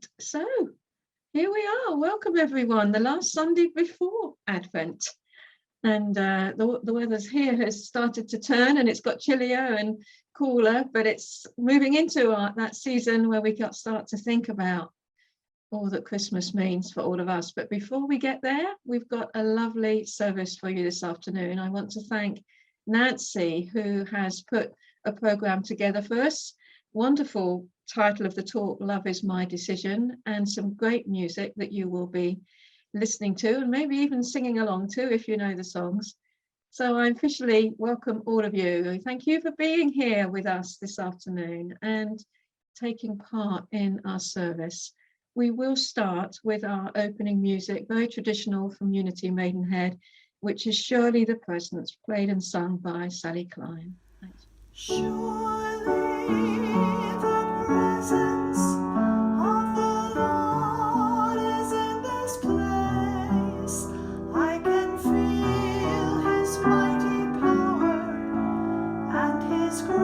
Right, so here we are. Welcome everyone. The last Sunday before Advent, and the weather's here has started to turn, and it's got chillier and cooler, but it's moving into that season where we start to think about all that Christmas means for all of us. But before we get there, we've got a lovely service for you this afternoon. I want to thank Nancy, who has put a program together for us. Wonderful title of the talk, Love is My Decision, and some great music that you will be listening to and maybe even singing along to if you know the songs. So I officially welcome all of you. Thank you for being here with us this afternoon and taking part in our service. We will start with our opening music, very traditional from Unity Maidenhead, which is Surely the Presence, played and sung by Sally Klein. Thanks. Surely the presence of the Lord is in this place. I can feel His mighty power and His grace.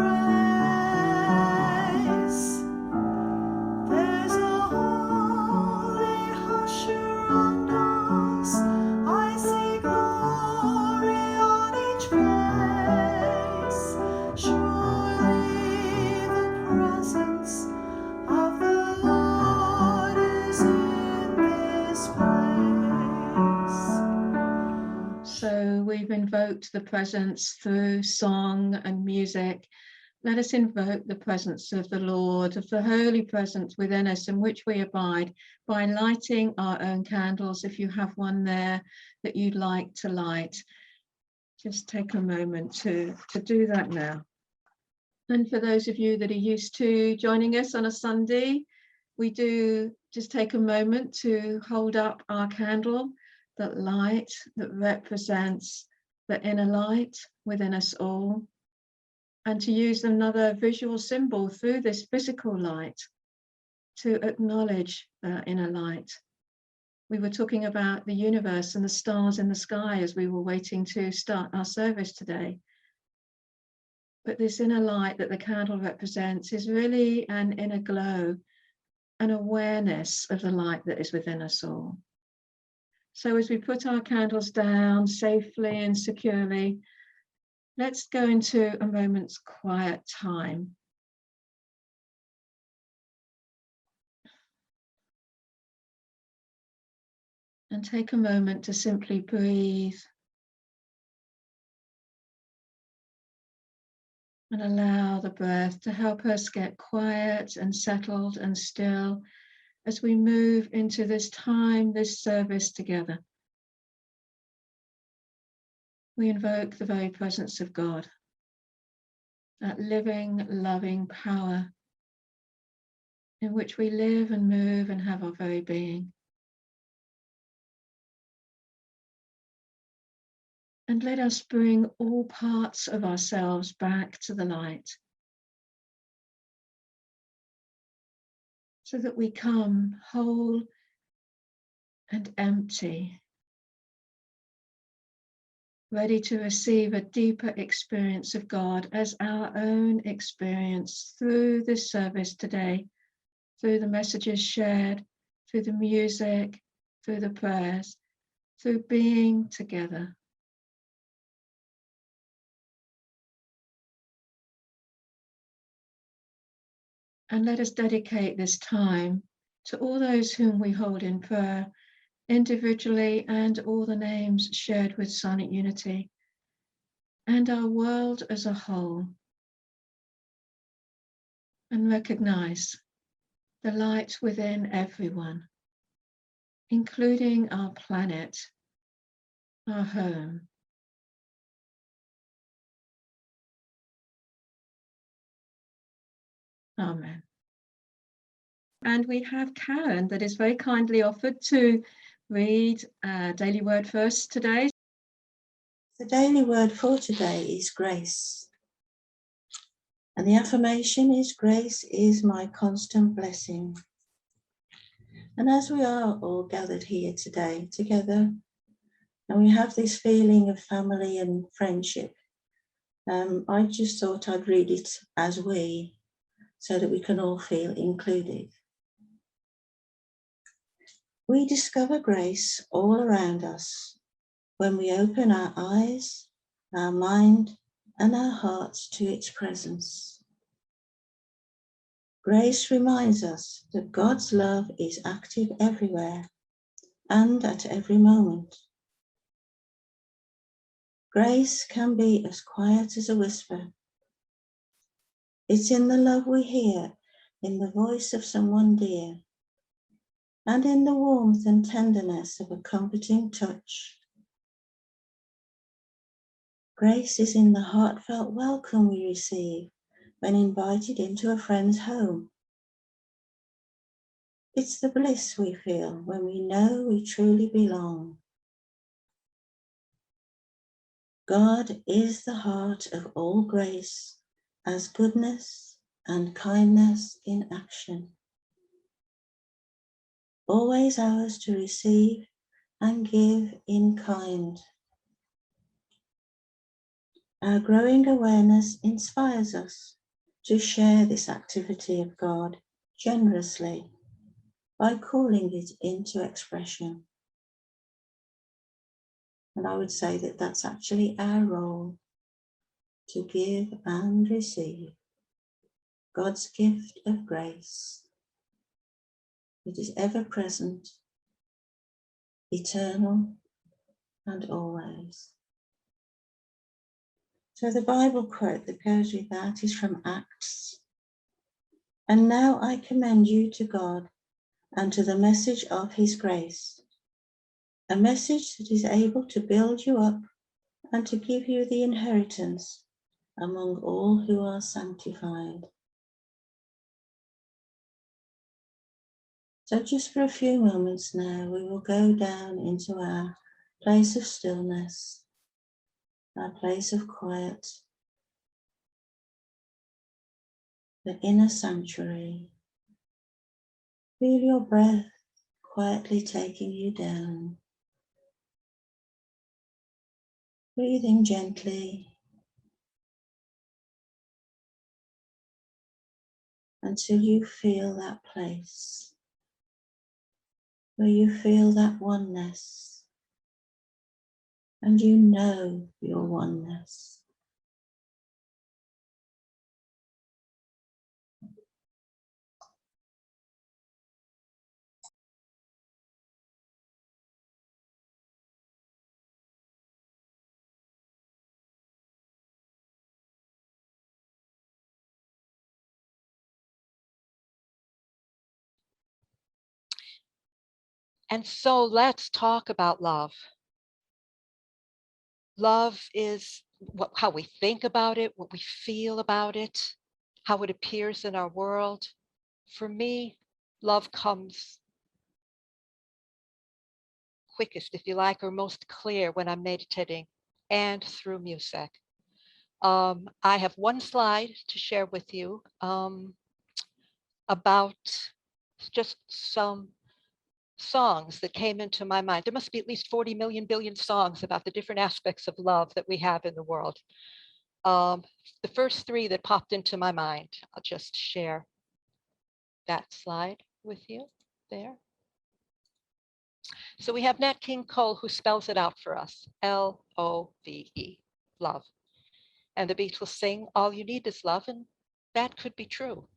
There's a holy hush around us. I see glory on each face. Surely the presence of the Lord is in this place. So we've invoked the presence through song and music. Let us invoke the presence of the Lord, of the holy presence within us in which we abide, by lighting our own candles. If you have one there that you'd like to light, just take a moment to do that now. And for those of you that are used to joining us on a Sunday, we do just take a moment to hold up our candle, that light that represents the inner light within us all, and to use another visual symbol through this physical light to acknowledge the inner light. We were talking about the universe and the stars in the sky as we were waiting to start our service today. But this inner light that the candle represents is really an inner glow, an awareness of the light that is within us all. So as we put our candles down safely and securely, let's go into a moment's quiet time. And take a moment to simply breathe and allow the breath to help us get quiet and settled and still as we move into this time, this service together. We invoke the very presence of God, that living, loving power in which we live and move and have our very being. And let us bring all parts of ourselves back to the light, so that we come whole and empty, ready to receive a deeper experience of God as our own experience through this service today, through the messages shared, through the music, through the prayers, through being together. And let us dedicate this time to all those whom we hold in prayer, individually and all the names shared with Silent Unity, and our world as a whole. And recognize the light within everyone, including our planet, our home. Amen. And we have Karen that is very kindly offered to read Daily Word for us today. The daily word for today is grace. And the affirmation is, grace is my constant blessing. And as we are all gathered here today together, and we have this feeling of family and friendship, I just thought I'd read it as we, so that we can all feel included. We discover grace all around us when we open our eyes, our mind, and our hearts to its presence. Grace reminds us that God's love is active everywhere and at every moment. Grace can be as quiet as a whisper. It's in the love we hear, in the voice of someone dear, and in the warmth and tenderness of a comforting touch. Grace is in the heartfelt welcome we receive when invited into a friend's home. It's the bliss we feel when we know we truly belong. God is the heart of all grace, as goodness and kindness in action. Always ours to receive and give in kind. Our growing awareness inspires us to share this activity of God generously by calling it into expression. And I would say that that's actually our role, to give and receive God's gift of grace. It is ever present, eternal, and always. So the Bible quote that goes with that is from Acts. And now I commend you to God and to the message of his grace, a message that is able to build you up and to give you the inheritance among all who are sanctified. So just for a few moments now, we will go down into our place of stillness, our place of quiet, the inner sanctuary. Feel your breath quietly taking you down. Breathing gently until you feel that place where you feel that oneness and you know your oneness. And so let's talk about love. Love is how we think about it, what we feel about it, how it appears in our world. For me, love comes quickest, if you like, or most clear when I'm meditating and through music. I have one slide to share with you about just some songs that came into my mind. There must be at least 40 million billion songs about the different aspects of love that we have in the world. The first three that popped into my mind, I'll just share that slide with you there. So we have Nat King Cole, who spells it out for us, L-O-V-E, love. And the Beatles sing, all you need is love, and that could be true.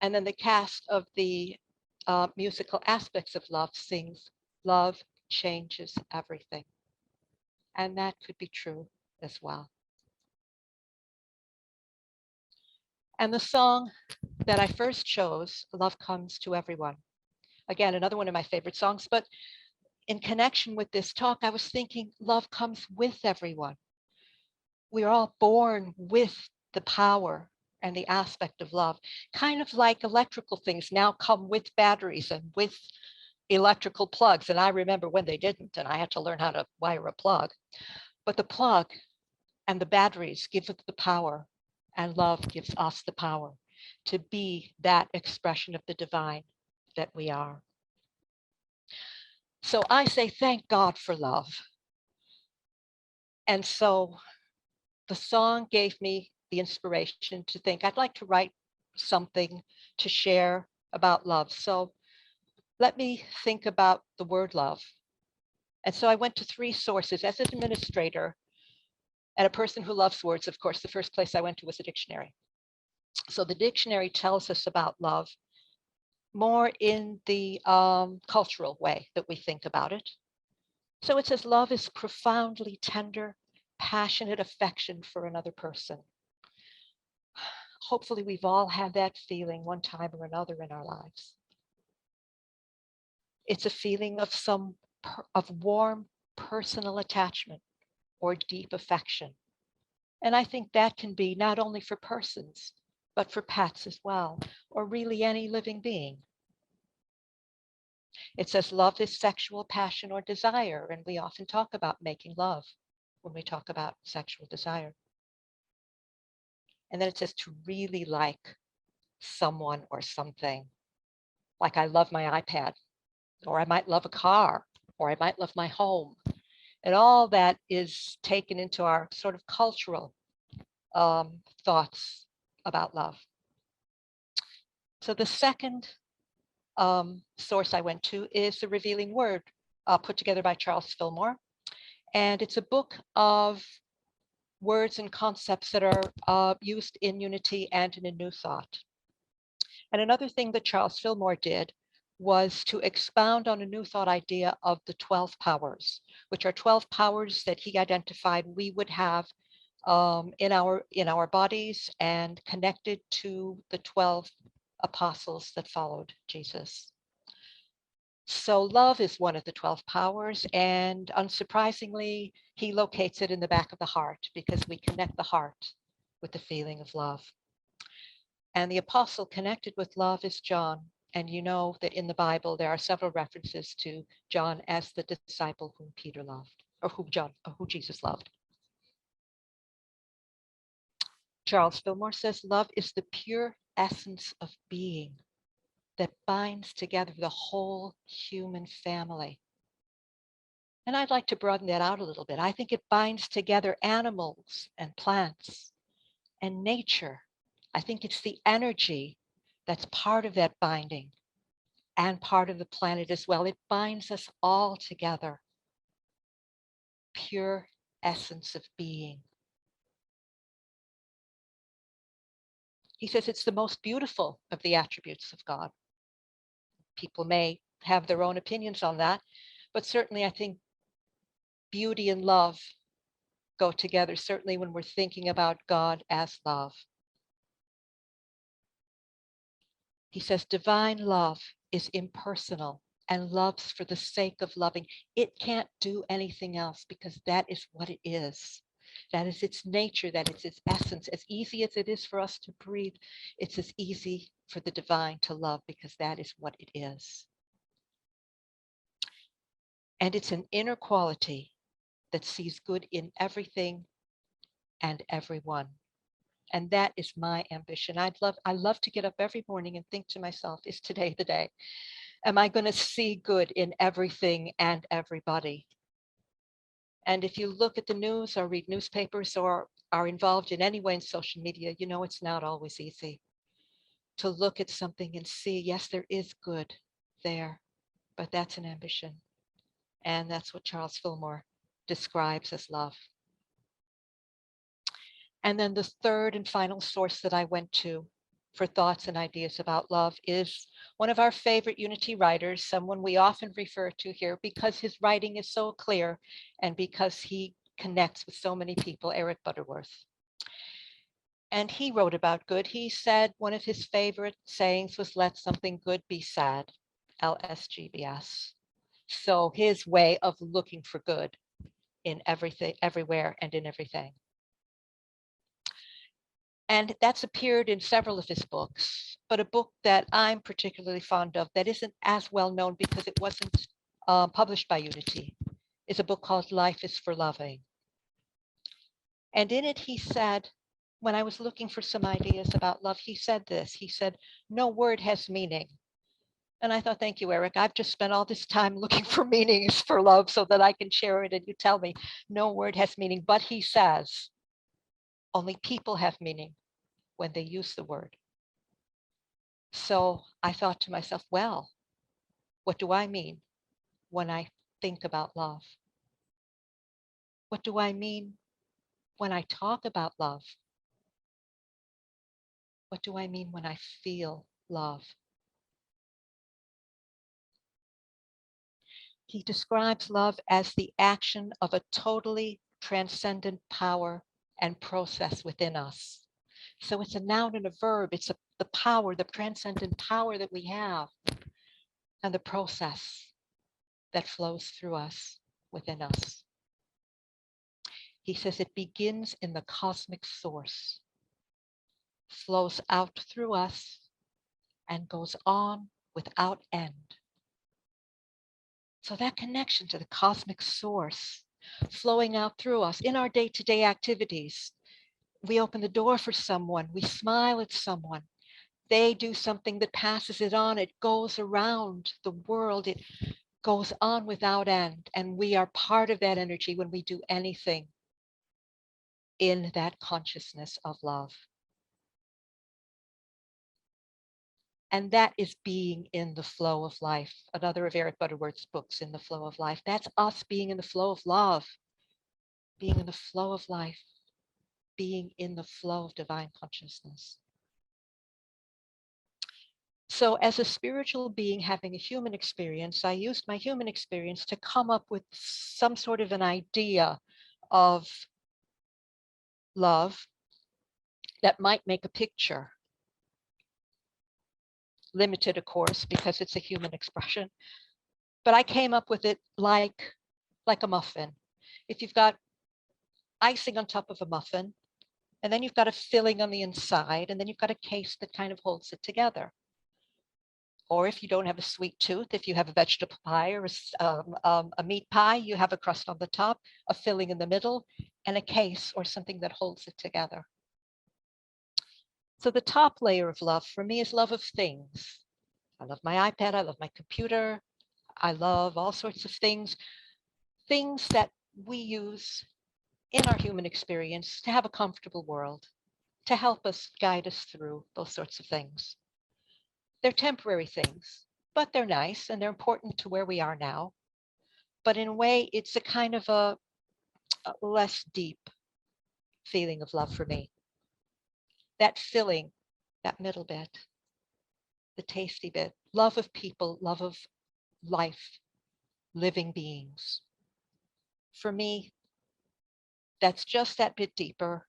And then the cast of the musical aspects of love sings, love changes everything. And that could be true as well. And the song that I first chose, Love Comes to Everyone. Again, another one of my favorite songs, but in connection with this talk, I was thinking love comes with everyone. We're all born with the power and the aspect of love, kind of like electrical things now come with batteries and with electrical plugs. And I remember when they didn't, and I had to learn how to wire a plug. But the plug and the batteries give it the power, and love gives us the power to be that expression of the divine that we are. So I say, thank God for love. And so the song gave me the inspiration to think I'd like to write something to share about love. So let me think about the word love. And so I went to 3 sources as an administrator and a person who loves words. Of course, the first place I went to was a dictionary. So the dictionary tells us about love more in the cultural way that we think about it. So it says love is profoundly tender, passionate affection for another person. Hopefully we've all had that feeling one time or another in our lives. It's a feeling of of warm personal attachment or deep affection. And I think that can be not only for persons, but for pets as well, or really any living being. It says love is sexual passion or desire, and we often talk about making love when we talk about sexual desire. And then it says to really like someone or something. Like I love my iPad, or I might love a car, or I might love my home. And all that is taken into our sort of cultural thoughts about love. So the second source I went to is The Revealing Word, put together by Charles Fillmore. And it's a book of words and concepts that are used in Unity and in a New Thought. And another thing that Charles Fillmore did was to expound on a New Thought idea of the 12 powers, which are 12 powers that he identified we would have in our bodies and connected to the 12 apostles that followed Jesus. So love is one of the 12 powers, and unsurprisingly, he locates it in the back of the heart because we connect the heart with the feeling of love. And the apostle connected with love is John. And you know that in the Bible, there are several references to John as the disciple whom Peter loved, or who Jesus loved. Charles Fillmore says love is the pure essence of being that binds together the whole human family. And I'd like to broaden that out a little bit. I think it binds together animals and plants and nature. I think it's the energy that's part of that binding and part of the planet as well. It binds us all together. Pure essence of being. He says it's the most beautiful of the attributes of God. People may have their own opinions on that, but certainly I think beauty and love go together, certainly when we're thinking about God as love. He says divine love is impersonal and loves for the sake of loving. It can't do anything else because that is what it is. That is its nature, that is its essence. As easy as it is for us to breathe, it's as easy for the divine to love because that is what it is. And it's an inner quality that sees good in everything and everyone. And that is my ambition. I love to get up every morning and think to myself, is today the day? Am I going to see good in everything and everybody? And if you look at the news or read newspapers or are involved in any way in social media, you know it's not always easy to look at something and see, yes, there is good there, but that's an ambition. And that's what Charles Fillmore describes as love. And then the third and final source that I went to for thoughts and ideas about love is one of our favorite Unity writers, someone we often refer to here because his writing is so clear and because he connects with so many people, Eric Butterworth. And he wrote about good. He said one of his favorite sayings was, let something good be sad, LSGBS. So his way of looking for good in everything, everywhere, and in everything. And that's appeared in several of his books, but a book that I'm particularly fond of that isn't as well known because it wasn't published by Unity is a book called Life is for Loving. And in it, he said, when I was looking for some ideas about love, he said this, he said, no word has meaning. And I thought, thank you, Eric. I've just spent all this time looking for meanings for love so that I can share it. And you tell me no word has meaning, but he says, only people have meaning when they use the word. So I thought to myself, well, What do I mean when I think about love? What do I mean when I talk about love? What do I mean when I feel love? He describes love as the action of a totally transcendent power and process within us. So it's a noun and a verb. It's the power, the transcendent power that we have, and the process that flows through us, within us. He says it begins in the cosmic source, flows out through us, and goes on without end. So that connection to the cosmic source flowing out through us in our day-to-day activities. We open the door for someone, we smile at someone, they do something that passes it on, it goes around the world, it goes on without end. And we are part of that energy when we do anything in that consciousness of love. And that is being in the flow of life. Another of Eric Butterworth's books, In the Flow of Life. That's us being in the flow of love, being in the flow of life, being in the flow of divine consciousness. So as a spiritual being having a human experience, I used my human experience to come up with some sort of an idea of love that might make a picture. Limited, of course, because it's a human expression. But I came up with it like a muffin. If you've got icing on top of a muffin, and then you've got a filling on the inside, and then you've got a case that kind of holds it together. Or if you don't have a sweet tooth, if you have a vegetable pie or a meat pie, you have a crust on the top, a filling in the middle, and a case or something that holds it together. So the top layer of love for me is love of things. I love my iPad, I love my computer, I love all sorts of things that we use in our human experience to have a comfortable world, to help us guide us through those sorts of things. They're temporary things, but they're nice and they're important to where we are now. But in a way, it's a kind of a less deep feeling of love for me. That filling, that middle bit, the tasty bit, love of people, love of life, living beings. For me, that's just that bit deeper.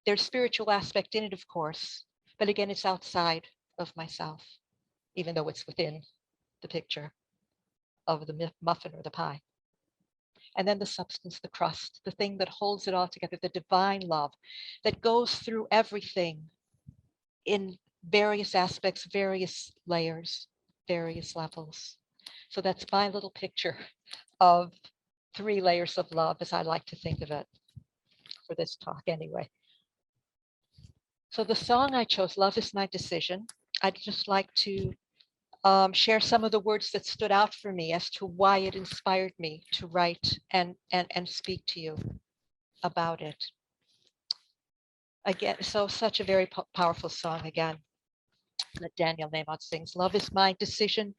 There's spiritual aspect in it, of course, but again, it's outside of myself, even though it's within the picture of the muffin or the pie. And then the substance, the crust, the thing that holds it all together, the divine love that goes through everything in various aspects, various layers, various levels. So that's my little picture of 3 layers of love, as I like to think of it for this talk anyway. So the song I chose, Love Is My Decision, I'd just like to share some of the words that stood out for me as to why it inspired me to write and speak to you about it. Again, so such a very powerful song again that Daniel Nahmod sings. Love is my decision.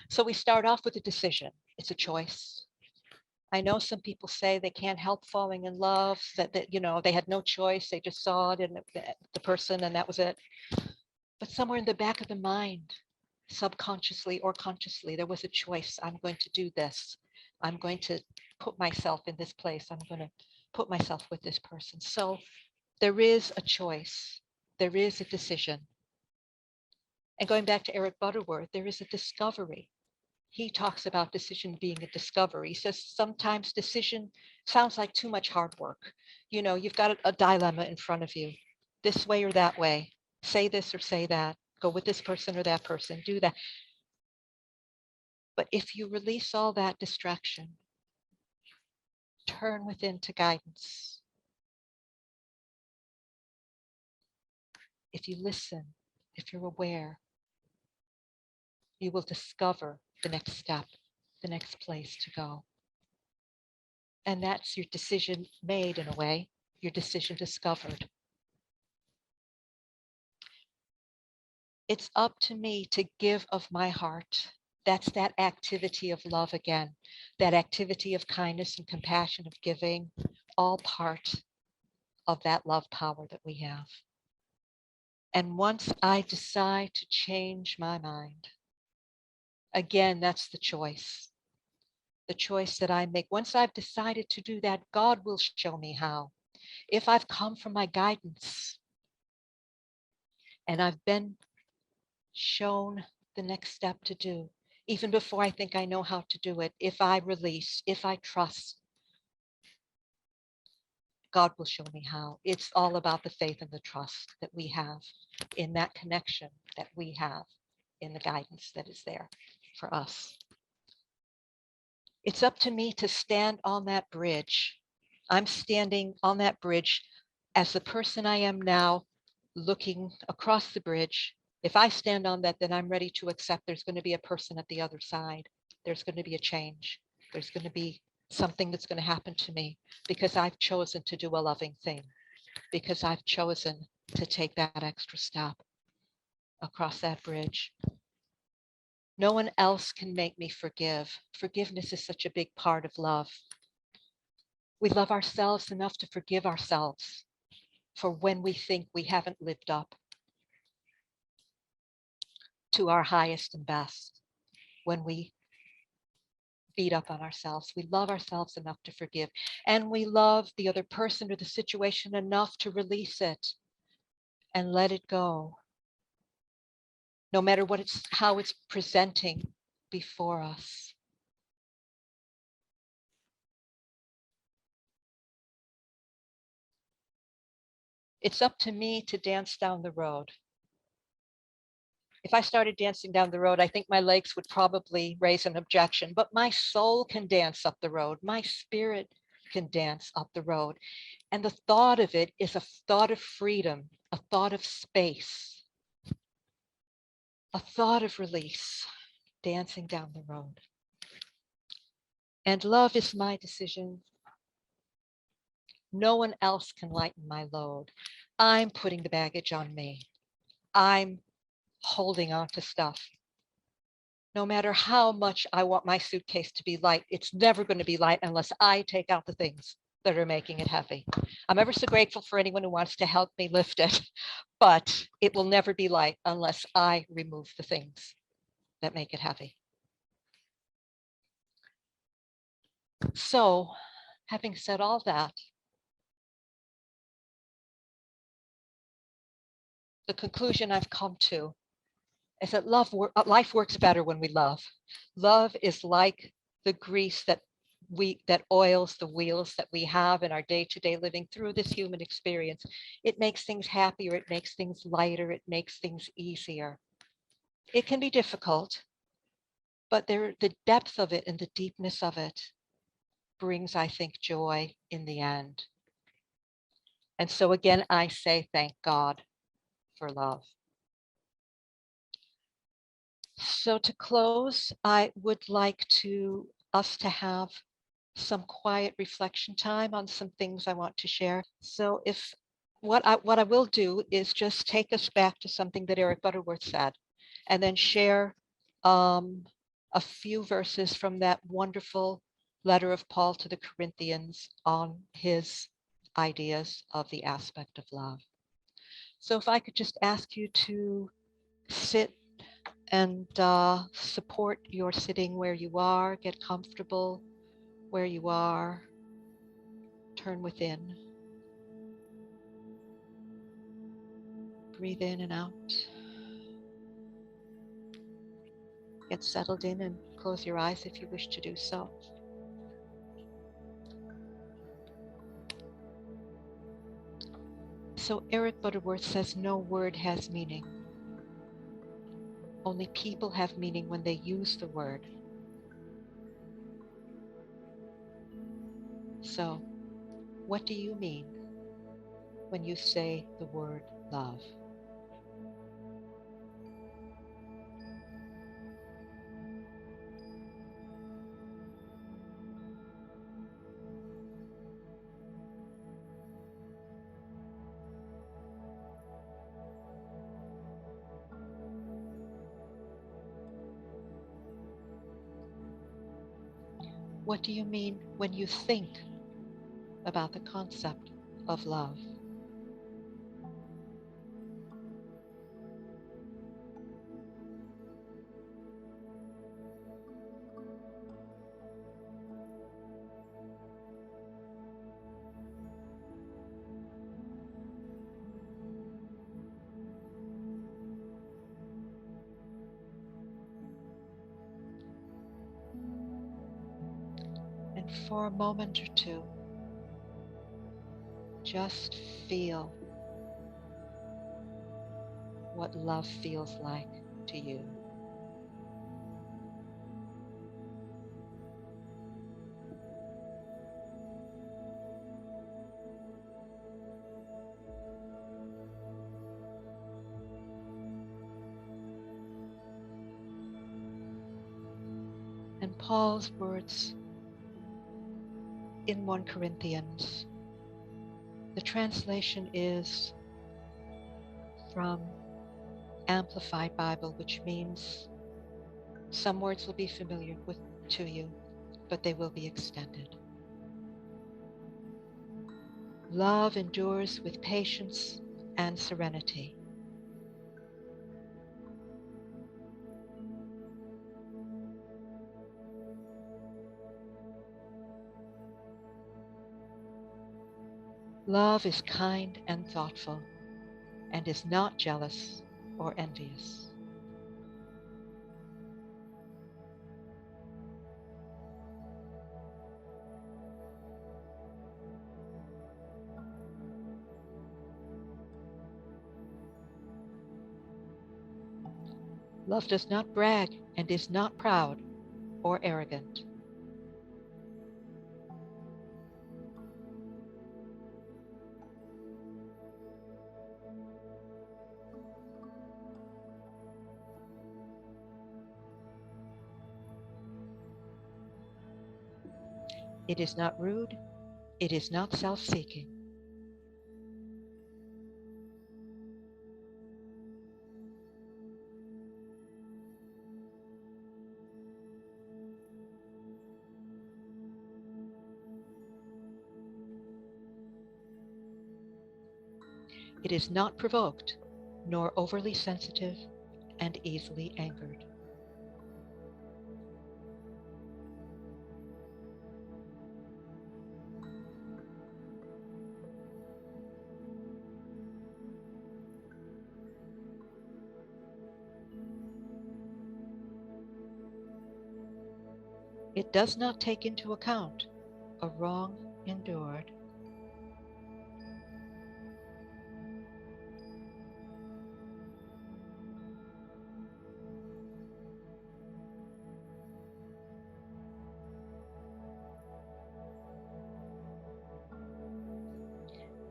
So we start off with a decision. It's a choice. I know some people say they can't help falling in love, that you know, they had no choice. They just saw it in the person and that was it. But somewhere in the back of the mind, subconsciously or consciously, there was a choice. I'm going to do this. I'm going to put myself in this place. I'm going to put myself with this person. So there is a choice. There is a decision. And going back to Eric Butterworth, there is a discovery. He talks about decision being a discovery. He says sometimes decision sounds like too much hard work. You know, you've got a dilemma in front of you, this way or that way, say this or say that, go with this person or that person, do that. But if you release all that distraction, turn within to guidance. If you listen, if you're aware, you will discover the next step, the next place to go. And that's your decision made in a way, your decision discovered. It's up to me to give of my heart That's that activity of love again, that activity of kindness and compassion, of giving, all part of that love power that we have. And once I decide to change my mind, again, that's the choice that I make. Once I've decided to do that, God will show me how. If I've come for my guidance and I've been shown the next step to do, even before I think I know how to do it, if I release, if I trust, God will show me how. It's all about the faith and the trust that we have in that connection that we have in the guidance that is there for us. It's up to me to stand on that bridge. I'm standing on that bridge as the person I am now, looking across the bridge. If I stand on that, then I'm ready to accept there's going to be a person at the other side. There's going to be a change. There's going to be something that's going to happen to me because I've chosen to do a loving thing, because I've chosen to take that extra step across that bridge. No one else can make me forgive. Forgiveness is such a big part of love. We love ourselves enough to forgive ourselves for when we think we haven't lived up to our highest and best, when we beat up on ourselves. We love ourselves enough to forgive, and we love the other person or the situation enough to release it and let it go, no matter how it's presenting before us. It's up to me to dance down the road. If I started dancing down the road, I think my legs would probably raise an objection, but my soul can dance up the road. My spirit can dance up the road. And the thought of it is a thought of freedom, a thought of space, a thought of release, dancing down the road. And love is my decision. No one else can lighten my load. I'm putting the baggage on me. I'm holding on to stuff. No matter how much I want my suitcase to be light, it's never going to be light unless I take out the things that are making it heavy. I'm ever so grateful for anyone who wants to help me lift it, but it will never be light unless I remove the things that make it heavy. So, having said all that, the conclusion I've come to is that life works better when we love. Love is like the grease that oils the wheels that we have in our day-to-day living through this human experience. It makes things happier, it makes things lighter, it makes things easier. It can be difficult, but the depth of it and the deepness of it brings, I think, joy in the end. And so again, I say thank God for love. So to close, I would like us to have some quiet reflection time on some things I want to share. So what I will do is just take us back to something that Eric Butterworth said, and then share a few verses from that wonderful letter of Paul to the Corinthians on his ideas of the aspect of love. So if I could just ask you to sit and support your sitting where you are, get comfortable where you are, turn within, breathe in and out, get settled in and close your eyes if you wish to do so. So Eric Butterworth says no word has meaning. Only people have meaning when they use the word. So what do you mean when you say the word love? What do you mean when you think about the concept of love? And for a moment or two, just feel what love feels like to you. And Paul's words in 1 Corinthians, the translation is from Amplified Bible, which means some words will be familiar to you, but they will be extended. Love endures with patience and serenity. Love is kind and thoughtful, and is not jealous or envious. Love does not brag and is not proud or arrogant. It is not rude. It is not self-seeking. It is not provoked, nor overly sensitive and easily angered. It does not take into account a wrong endured.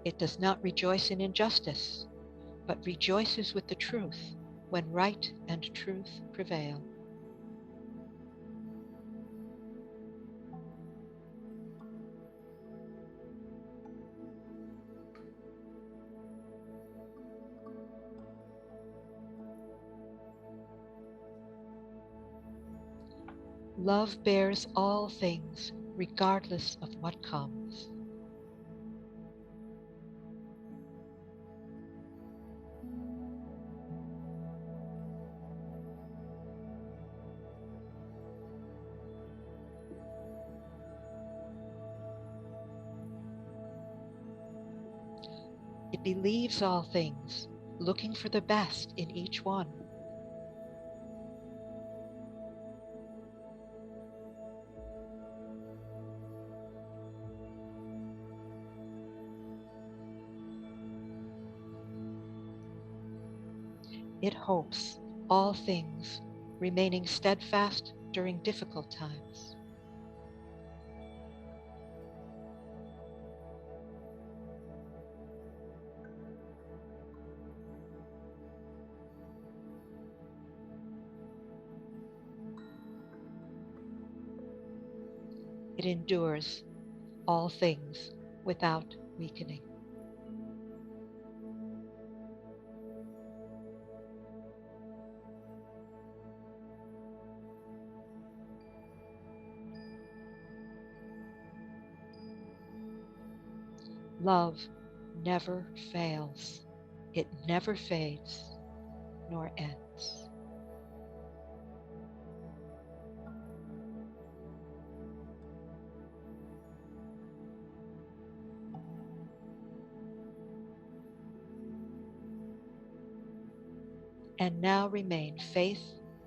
It does not rejoice in injustice, but rejoices with the truth when right and truth prevail. Love bears all things, regardless of what comes. It believes all things, looking for the best in each one. It hopes all things, remaining steadfast during difficult times. It endures all things without weakening. Love never fails. It never fades nor ends. And now remain faith,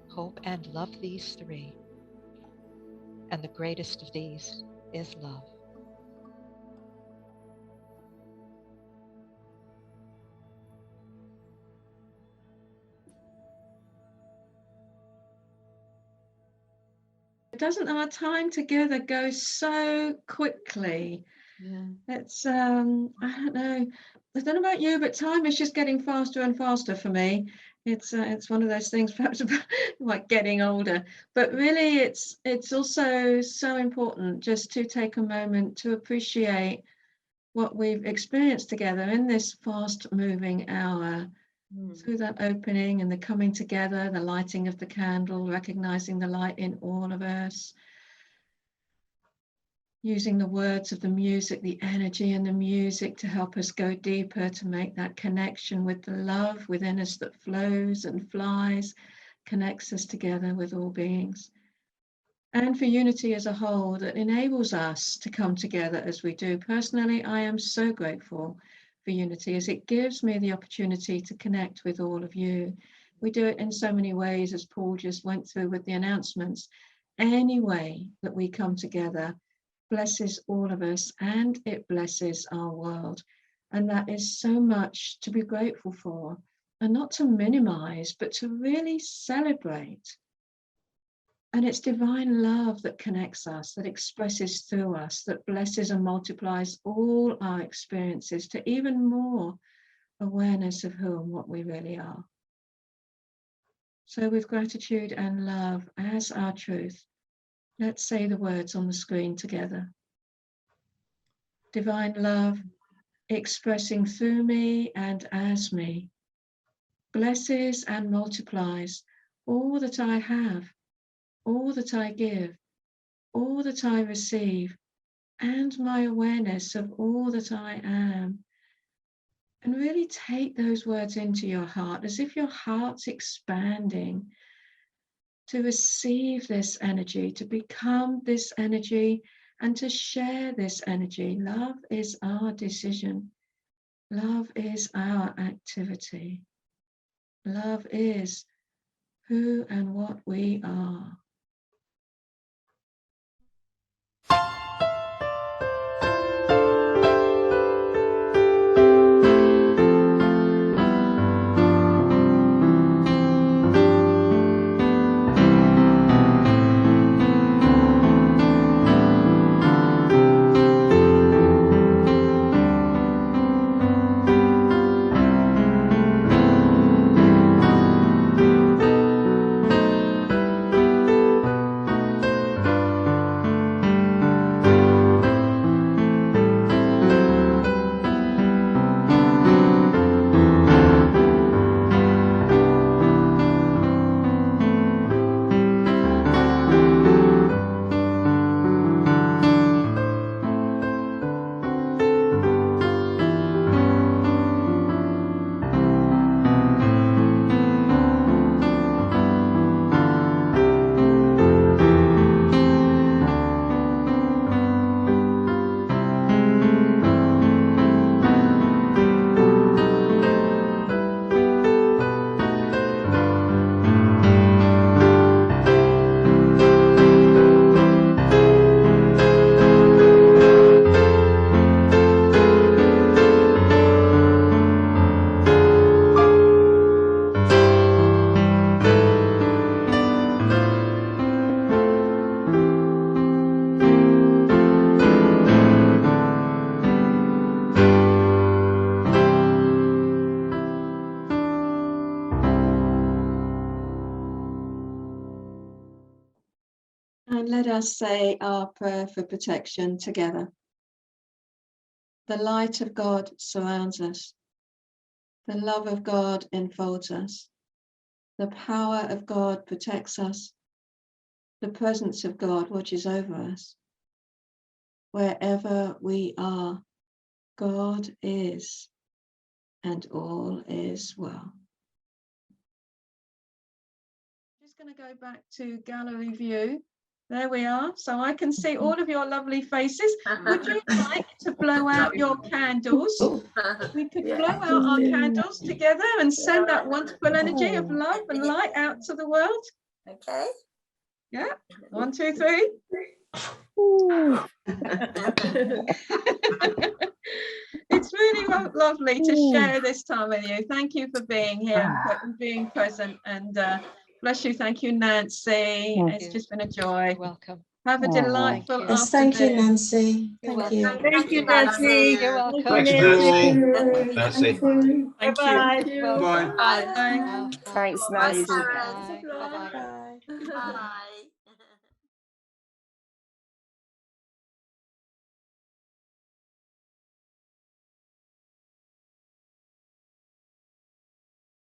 hope, and love, these three. And the greatest of these is love. Doesn't our time together go so quickly? Yeah. It's I don't know about you, but time is just getting faster and faster for me. It's one of those things, perhaps about like getting older, but really it's also so important just to take a moment to appreciate what we've experienced together in this fast moving hour. Through that opening and the coming together, the lighting of the candle, recognizing the light in all of us, using the words of the music, the energy and the music to help us go deeper, to make that connection with the love within us that flows and flies, connects us together with all beings. And for unity as a whole, that enables us to come together as we do. Personally, I am so grateful for unity, as it gives me the opportunity to connect with all of you. We do it in so many ways, as Paul just went through with the announcements. Any way that we come together blesses all of us, and it blesses our world. And that is so much to be grateful for, and not to minimize, but to really celebrate. And it's divine love that connects us, that expresses through us, that blesses and multiplies all our experiences to even more awareness of who and what we really are. So with gratitude and love as our truth, let's say the words on the screen together. Divine love expressing through me and as me, blesses and multiplies all that I have, all that I give, all that I receive, and my awareness of all that I am. And really take those words into your heart as if your heart's expanding to receive this energy, to become this energy, and to share this energy. Love is our decision. Love is our activity. Love is who and what we are. And let us say our prayer for protection together. The light of God surrounds us. The love of God enfolds us. The power of God protects us. The presence of God watches over us. Wherever we are, God is, and all is well. I'm just going to go back to gallery view. There we are. So I can see all of your lovely faces. Would you like to blow out your candles? We could blow out our candles together and send that wonderful energy of love and light out to the world. Okay. Yeah. 1, 2, 3. It's really lovely to share this time with you. Thank you for being here and being present. And bless you. Thank you, Nancy. It's just been a joy. You're welcome. Have a delightful Thank you. Yes, thank you, afternoon. Nancy. You're Thank you. welcome. Thank you, Nancy. You're welcome. Thanks, Nancy. Nancy. Thank Bye. you. Welcome. Bye. Bye. Bye. Thanks, Bye, Nancy. Sharon. Bye. Bye-bye. Bye. Bye.